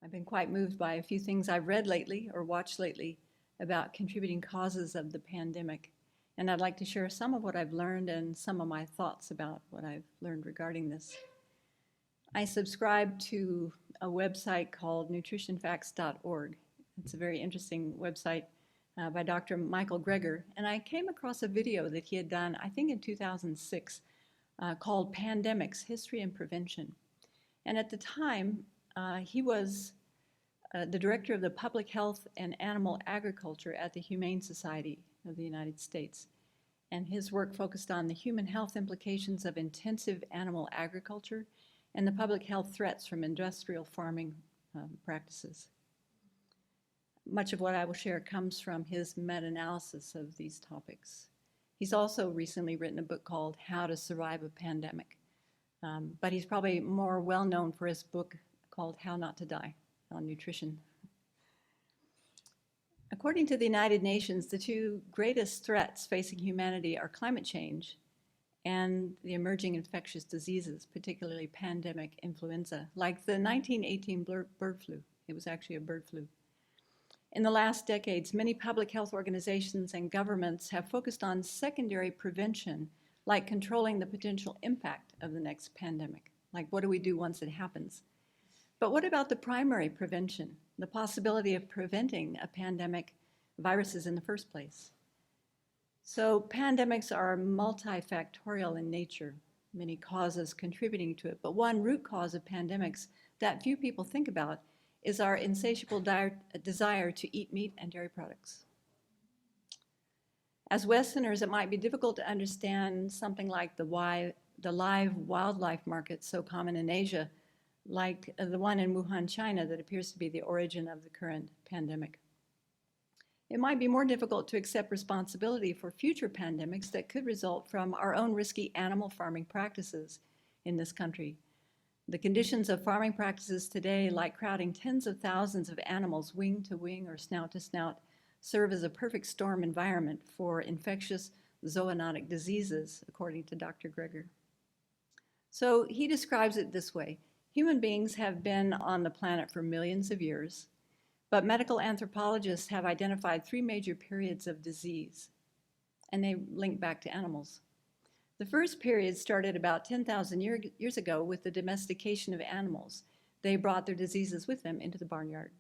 I've been quite moved by a few things I've read lately or watched lately about contributing causes of the pandemic. And I'd like to share some of what I've learned and some of my thoughts about what I've learned regarding this. I subscribe to a website called nutritionfacts.org. It's a very interesting website by Dr. Michael Greger. And I came across a video that he had done, I think in 2006, called Pandemics, History and Prevention. And at the time, he was the director of the Public Health and Animal Agriculture at the Humane Society of the United States. And his work focused on the human health implications of intensive animal agriculture and the public health threats from industrial farming practices. Much of what I will share comes from his meta-analysis of these topics. He's also recently written a book called How to Survive a Pandemic. But he's probably more well known for his book called How Not to Die on nutrition. According to the United Nations, the two greatest threats facing humanity are climate change and the emerging infectious diseases, particularly pandemic influenza, like the 1918 bird flu. It was actually a bird flu. In the last decades, many public health organizations and governments have focused on secondary prevention, like controlling the potential impact of the next pandemic. Like, what do we do once it happens? But what about the primary prevention, the possibility of preventing a pandemic viruses in the first place? So pandemics are multifactorial in nature, many causes contributing to it. But one root cause of pandemics that few people think about is our insatiable desire to eat meat and dairy products. As Westerners, it might be difficult to understand something like the live wildlife market so common in Asia, like the one in Wuhan, China, that appears to be the origin of the current pandemic. It might be more difficult to accept responsibility for future pandemics that could result from our own risky animal farming practices in this country. The conditions of farming practices today, like crowding tens of thousands of animals wing to wing or snout to snout, serve as a perfect storm environment for infectious zoonotic diseases, according to Dr. Greger. So he describes it this way. Human beings have been on the planet for millions of years, but medical anthropologists have identified three major periods of disease, and they link back to animals. The first period started about 10,000 years ago with the domestication of animals. They brought their diseases with them into the barnyard.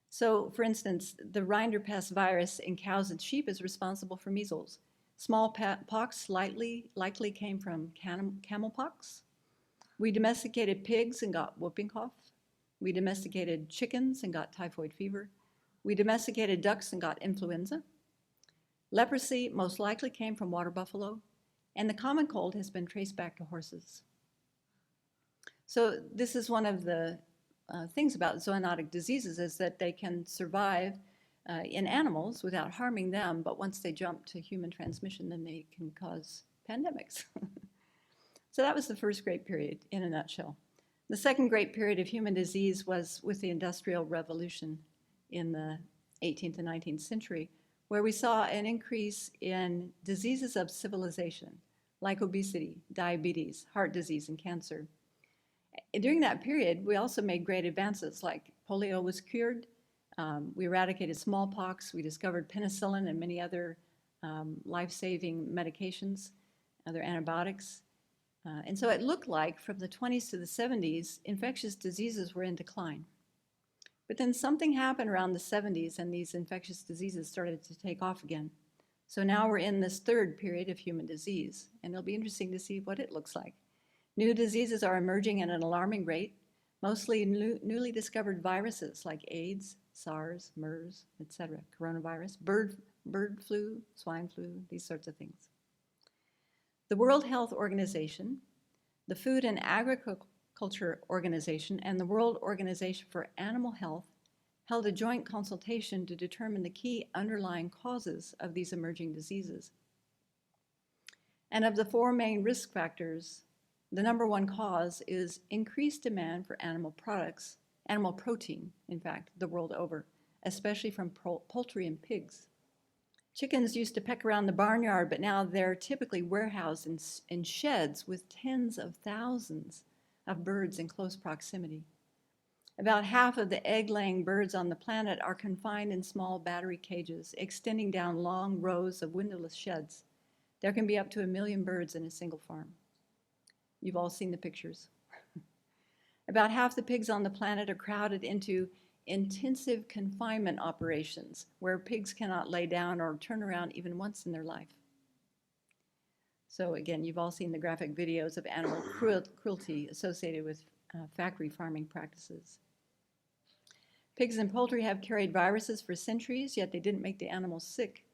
So, for instance, the rinderpest virus in cows and sheep is responsible for measles. Smallpox likely came from camel pox. We domesticated pigs and got whooping cough. We domesticated chickens and got typhoid fever. We domesticated ducks and got influenza. Leprosy most likely came from water buffalo, and the common cold has been traced back to horses. So this is one of the things about zoonotic diseases, is that they can survive in animals without harming them, but once they jump to human transmission, then they can cause pandemics. So that was the first great period in a nutshell. The second great period of human disease was with the Industrial Revolution in the 18th and 19th century, where we saw an increase in diseases of civilization, like obesity, diabetes, heart disease, and cancer. During that period, we also made great advances, like polio was cured, we eradicated smallpox, we discovered penicillin and many other life-saving medications, other antibiotics. And so it looked like from the 20s to the 70s, infectious diseases were in decline. But then something happened around the 70s and these infectious diseases started to take off again. So now we're in this third period of human disease, and it'll be interesting to see what it looks like. New diseases are emerging at an alarming rate, mostly newly discovered viruses like AIDS, SARS, MERS, etc., coronavirus, bird flu, swine flu, these sorts of things. The World Health Organization, the Food and Agriculture Organization, and the World Organization for Animal Health held a joint consultation to determine the key underlying causes of these emerging diseases. And of the four main risk factors, the number one cause is increased demand for animal products, animal protein, in fact, the world over, especially from poultry and pigs. Chickens used to peck around the barnyard, but now they're typically warehoused in sheds with tens of thousands of birds in close proximity. About half of the egg-laying birds on the planet are confined in small battery cages, extending down long rows of windowless sheds. There can be up to 1 million birds in a single farm. You've all seen the pictures. About half the pigs on the planet are crowded into intensive confinement operations, where pigs cannot lay down or turn around even once in their life. So again, you've all seen the graphic videos of animal cruelty associated with factory farming practices. Pigs and poultry have carried viruses for centuries, yet they didn't make the animals sick.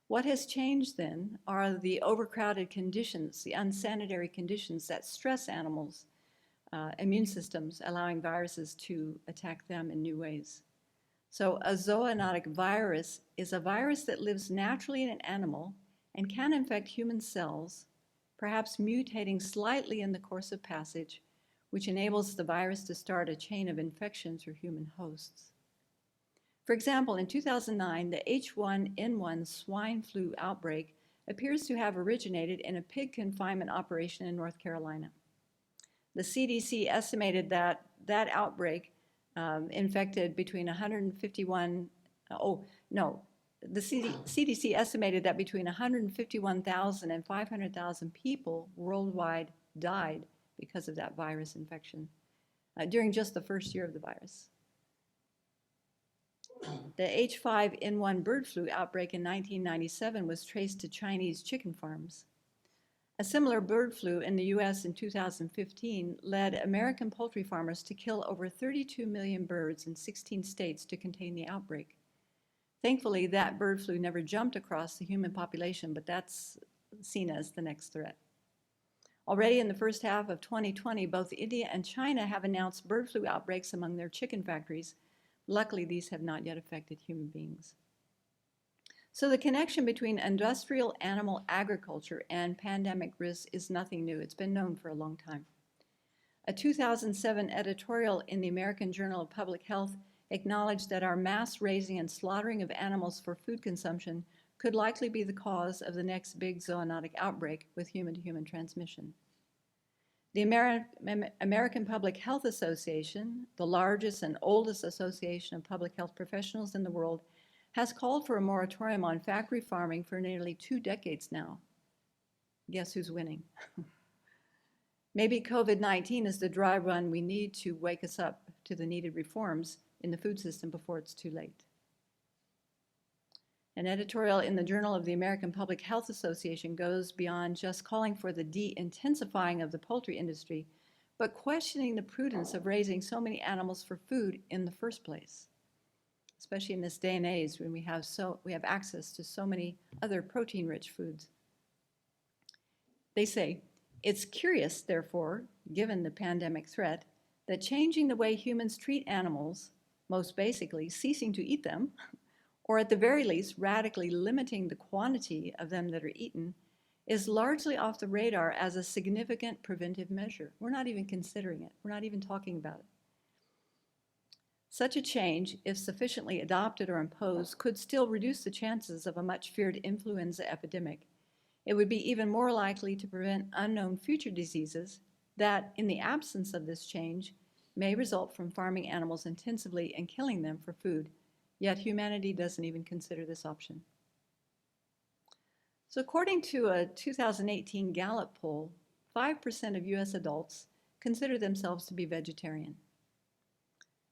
What has changed then are the overcrowded conditions, the unsanitary conditions that stress animals' immune systems, allowing viruses to attack them in new ways. So a zoonotic virus is a virus that lives naturally in an animal and can infect human cells, perhaps mutating slightly in the course of passage, which enables the virus to start a chain of infection through human hosts. For example, in 2009, the H1N1 swine flu outbreak appears to have originated in a pig confinement operation in North Carolina. The CDC estimated that that outbreak infected between 151, the CDC estimated that between 151,000 and 500,000 people worldwide died because of that virus infection during just the first year of the virus. The H5N1 bird flu outbreak in 1997 was traced to Chinese chicken farms. A similar bird flu in the US in 2015 led American poultry farmers to kill over 32 million birds in 16 states to contain the outbreak. Thankfully, that bird flu never jumped across the human population, but that's seen as the next threat. Already in the first half of 2020, both India and China have announced bird flu outbreaks among their chicken factories. Luckily, these have not yet affected human beings. So the connection between industrial animal agriculture and pandemic risks is nothing new. It's been known for a long time. A 2007 editorial in the American Journal of Public Health acknowledged that our mass raising and slaughtering of animals for food consumption could likely be the cause of the next big zoonotic outbreak with human-to-human transmission. The American Public Health Association, the largest and oldest association of public health professionals in the world, has called for a moratorium on factory farming for nearly 2 decades now. Guess who's winning? Maybe COVID-19 is the dry run we need to wake us up to the needed reforms in the food system before it's too late. An editorial in the Journal of the American Public Health Association goes beyond just calling for the de-intensifying of the poultry industry, but questioning the prudence of raising so many animals for food in the first place, especially in this day and age when we have access to so many other protein-rich foods. They say, it's curious, therefore, given the pandemic threat, that changing the way humans treat animals, most basically ceasing to eat them, or at the very least radically limiting the quantity of them that are eaten, is largely off the radar as a significant preventive measure. We're not even considering it. We're not even talking about it. Such a change, if sufficiently adopted or imposed, could still reduce the chances of a much feared influenza epidemic. It would be even more likely to prevent unknown future diseases that, in the absence of this change, may result from farming animals intensively and killing them for food. Yet humanity doesn't even consider this option. So according to a 2018 Gallup poll, 5% of US adults consider themselves to be vegetarian.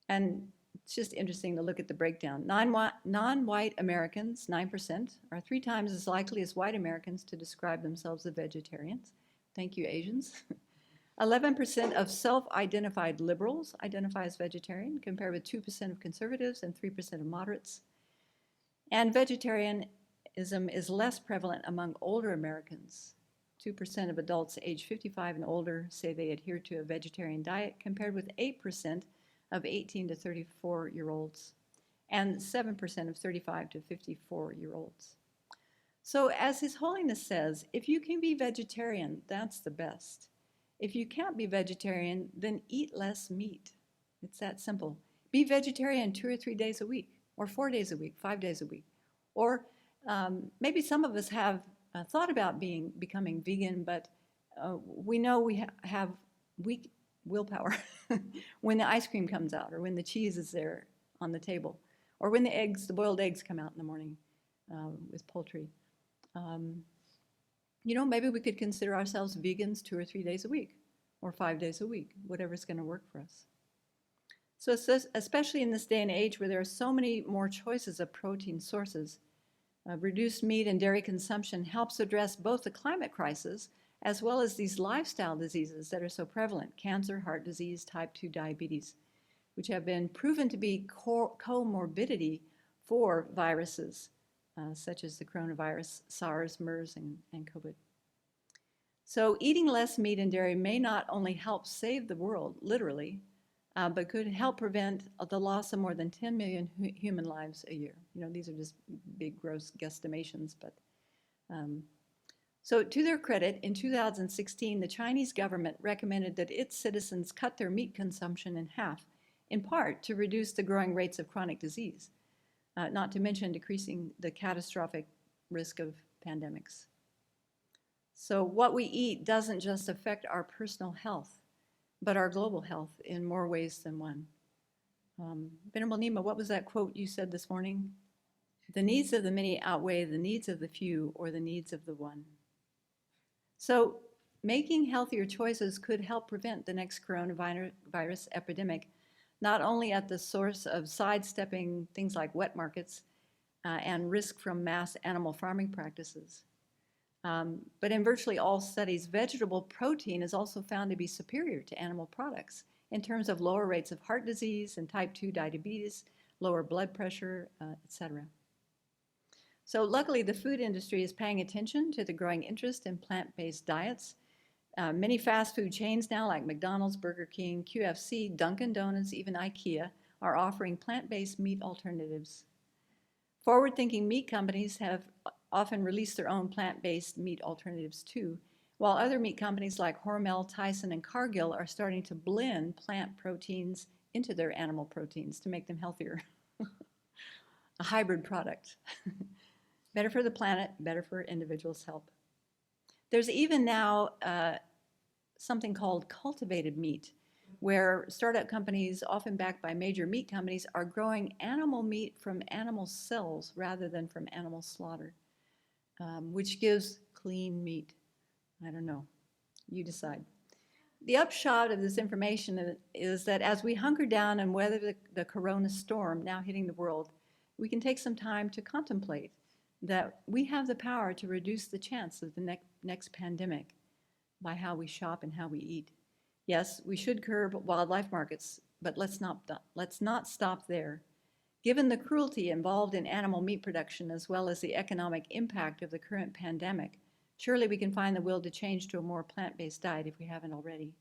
And it's just interesting to look at the breakdown. Non-white Americans, 9%, are 3 times as likely as white Americans to describe themselves as vegetarians. Thank you, Asians. 11% of self-identified liberals identify as vegetarian, compared with 2% of conservatives and 3% of moderates. And vegetarianism is less prevalent among older Americans. 2% of adults age 55 and older say they adhere to a vegetarian diet, compared with 8% of 18 to 34-year-olds and 7% of 35 to 54-year-olds. So as His Holiness says, if you can be vegetarian, that's the best. If you can't be vegetarian, then eat less meat. It's that simple. Be vegetarian 2 or 3 days a week, or 4 days a week, 5 days a week. Or maybe some of us have thought about becoming vegan, but we know we have weak willpower when the ice cream comes out, or when the cheese is there on the table, or when the boiled eggs come out in the morning with poultry. Maybe we could consider ourselves vegans 2 or 3 days a week, or 5 days a week, whatever's going to work for us. So especially in this day and age where there are so many more choices of protein sources, reduced meat and dairy consumption helps address both the climate crisis as well as these lifestyle diseases that are so prevalent: cancer, heart disease, type 2 diabetes, which have been proven to be comorbidity for viruses such as the coronavirus, SARS, MERS, and COVID. So eating less meat and dairy may not only help save the world, literally, but could help prevent the loss of more than 10 million human lives a year. These are just big, gross guesstimations. But so to their credit, in 2016, the Chinese government recommended that its citizens cut their meat consumption in half, in part to reduce the growing rates of chronic disease, not to mention decreasing the catastrophic risk of pandemics. So what we eat doesn't just affect our personal health, but our global health in more ways than one. Venerable Nima, what was that quote you said this morning? The needs of the many outweigh the needs of the few or the needs of the one. So making healthier choices could help prevent the next coronavirus epidemic, not only at the source of sidestepping things like wet markets and risk from mass animal farming practices, but in virtually all studies, vegetable protein is also found to be superior to animal products in terms of lower rates of heart disease and type 2 diabetes, lower blood pressure, etc. So luckily, the food industry is paying attention to the growing interest in plant-based diets. Many fast food chains now, like McDonald's, Burger King, QFC, Dunkin' Donuts, even IKEA, are offering plant-based meat alternatives. Forward-thinking meat companies have often released their own plant-based meat alternatives too, while other meat companies like Hormel, Tyson, and Cargill are starting to blend plant proteins into their animal proteins to make them healthier. A hybrid product. Better for the planet, better for individuals' health. There's even now something called cultivated meat, where startup companies, often backed by major meat companies, are growing animal meat from animal cells rather than from animal slaughter, which gives clean meat. I don't know. You decide. The upshot of this information is that as we hunker down and weather the corona storm now hitting the world, we can take some time to contemplate that we have the power to reduce the chance of the next pandemic by how we shop and how we eat. Yes, we should curb wildlife markets, but let's not stop there. Given the cruelty involved in animal meat production as well as the economic impact of the current pandemic, surely we can find the will to change to a more plant-based diet if we haven't already.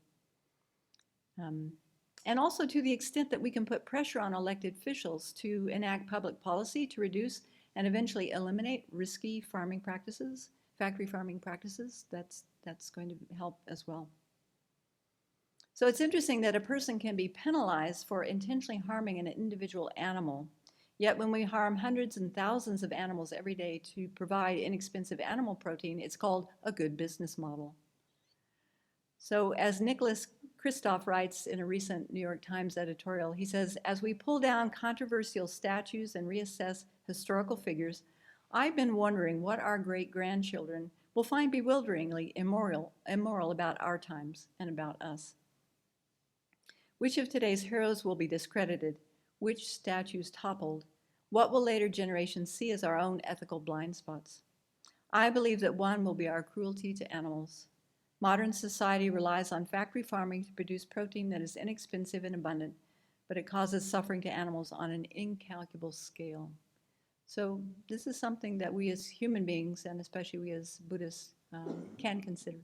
And also to the extent that we can put pressure on elected officials to enact public policy to reduce and eventually eliminate risky farming practices, factory farming practices, that's going to help as well. So it's interesting that a person can be penalized for intentionally harming an individual animal, yet when we harm hundreds and thousands of animals every day to provide inexpensive animal protein, it's called a good business model. So as Nicholas Kristof writes in a recent New York Times editorial, he says, as we pull down controversial statues and reassess historical figures, I've been wondering what our great-grandchildren will find bewilderingly immoral about our times and about us. Which of today's heroes will be discredited? Which statues toppled? What will later generations see as our own ethical blind spots? I believe that one will be our cruelty to animals. Modern society relies on factory farming to produce protein that is inexpensive and abundant, but it causes suffering to animals on an incalculable scale. So this is something that we as human beings, and especially we as Buddhists, can consider.